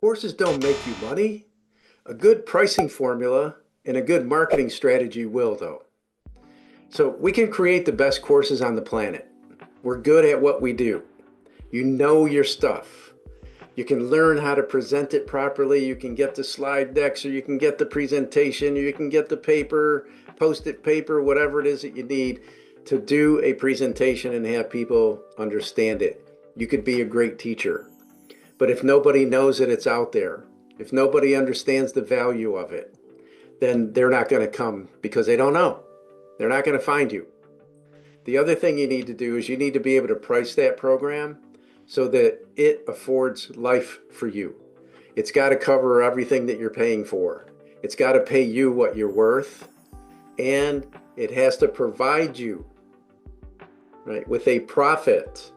Courses don't make you money. A good pricing formula and a good marketing strategy will, though. So we can create the best courses on the planet. We're good at what we do. You know your stuff. You can learn how to present it properly. You can get the slide decks, or you can get the presentation, or you can get the paper, post-it paper, whatever it is that you need to do a presentation and have people understand it. You could be a great teacher. But if nobody knows that it's out there, if nobody understands the value of it, then they're not going to come because they don't know. They're not going to find you. The other thing you need to do is you need to be able to price that program so that it affords life for you. It's got to cover everything that you're paying for. It's got to pay you what you're worth, and it has to provide you, right, with a profit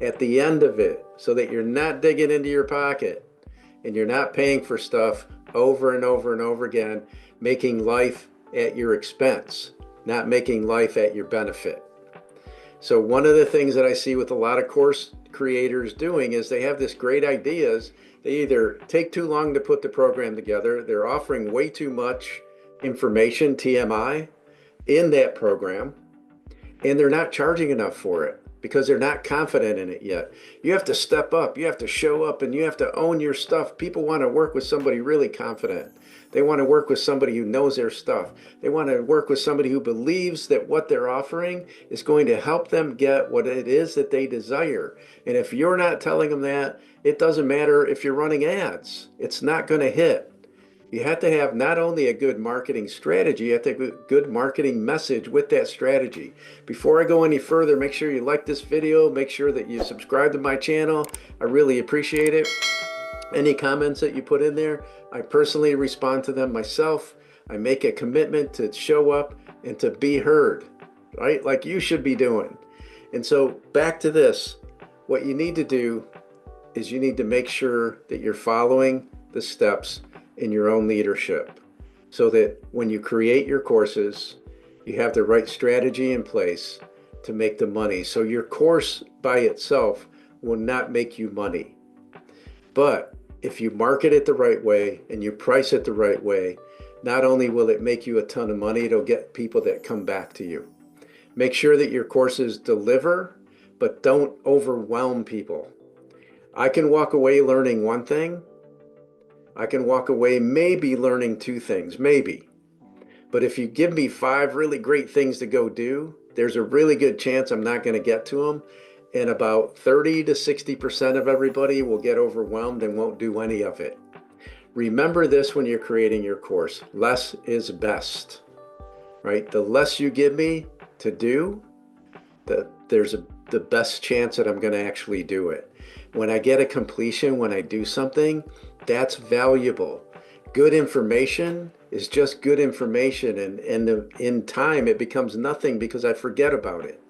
at the end of it so that you're not digging into your pocket and you're not paying for stuff over and over and over again, making life at your expense, not making life at your benefit. So one of the things that I see with a lot of course creators doing is they have this great ideas. They either take too long to put the program together, they're offering way too much information, TMI, in that program, and they're not charging enough for it because they're not confident in it yet. You have to step up, you have to show up, and you have to own your stuff. People want to work with somebody really confident. They want to work with somebody who knows their stuff. They want to work with somebody who believes that what they're offering is going to help them get what it is that they desire. And if you're not telling them that, it doesn't matter if you're running ads. It's not going to hit. You have to have not only a good marketing strategy, you have to have a good marketing message with that strategy. Before I go any further, make sure you like this video, make sure that you subscribe to my channel. I really appreciate it. Any comments that you put in there, I personally respond to them myself. I make a commitment to show up and to be heard, right? Like you should be doing. And so back to this, what you need to do is you need to make sure that you're following the steps in your own leadership so that when you create your courses, you have the right strategy in place to make the money. So your course by itself will not make you money. But if you market it the right way and you price it the right way, not only will it make you a ton of money, it'll get people that come back to you. Make sure that your courses deliver, but don't overwhelm people. I can walk away learning one thing. I can walk away maybe learning two things, maybe. But if you give me 5 really great things to go do, there's a really good chance I'm not going to get to them. And about 30 to 60% of everybody will get overwhelmed and won't do any of it. Remember this when you're creating your course. Less is best, right? The less you give me to do, the best chance that I'm going to actually do it. When I get a completion, when I do something, that's valuable. Good information is just good information, and in time it becomes nothing because I forget about it.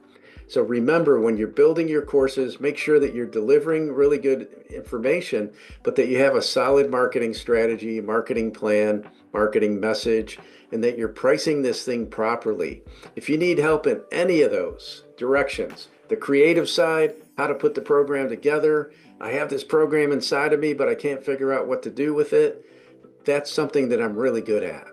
So remember, when you're building your courses, make sure that you're delivering really good information, but that you have a solid marketing strategy, marketing plan, marketing message, and that you're pricing this thing properly. If you need help in any of those directions, the creative side, how to put the program together, I have this program inside of me, but I can't figure out what to do with it. That's something that I'm really good at.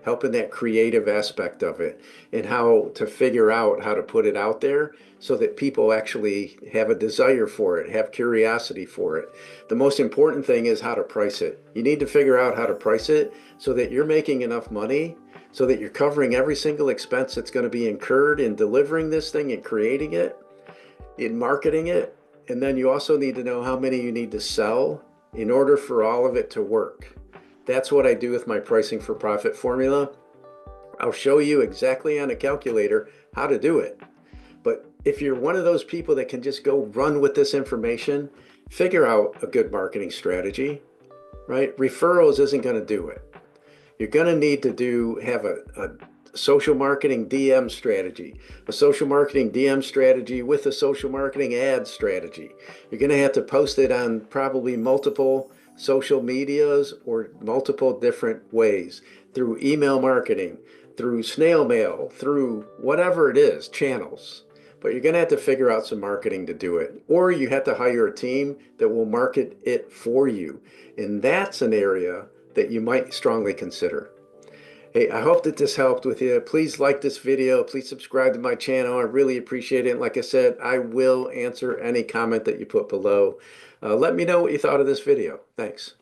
Helping that creative aspect of it and how to figure out how to put it out there so that people actually have a desire for it, have curiosity for it. The most important thing is how to price it. You need to figure out how to price it so that you're making enough money, so that you're covering every single expense that's going to be incurred in delivering this thing and creating it, in marketing it. And then you also need to know how many you need to sell in order for all of it to work. That's what I do with my pricing for profit formula. I'll show you exactly on a calculator how to do it. But if you're one of those people that can just go run with this information, figure out a good marketing strategy, right? Referrals isn't going to do it. You're going to need to have a social marketing DM strategy, a social marketing DM strategy with a social marketing ad strategy. You're going to have to post it on probably multiple social medias or multiple different ways, through email marketing, through snail mail, through whatever it is, channels. but you're going to have to figure out some marketing to do it. Or you have to hire a team that will market it for you. And that's an area that you might strongly consider. Hey, I hope that this helped with you. Please like this video. Please subscribe to my channel. I really appreciate it. And like I said, I will answer any comment that you put below. Let me know what you thought of this video. Thanks.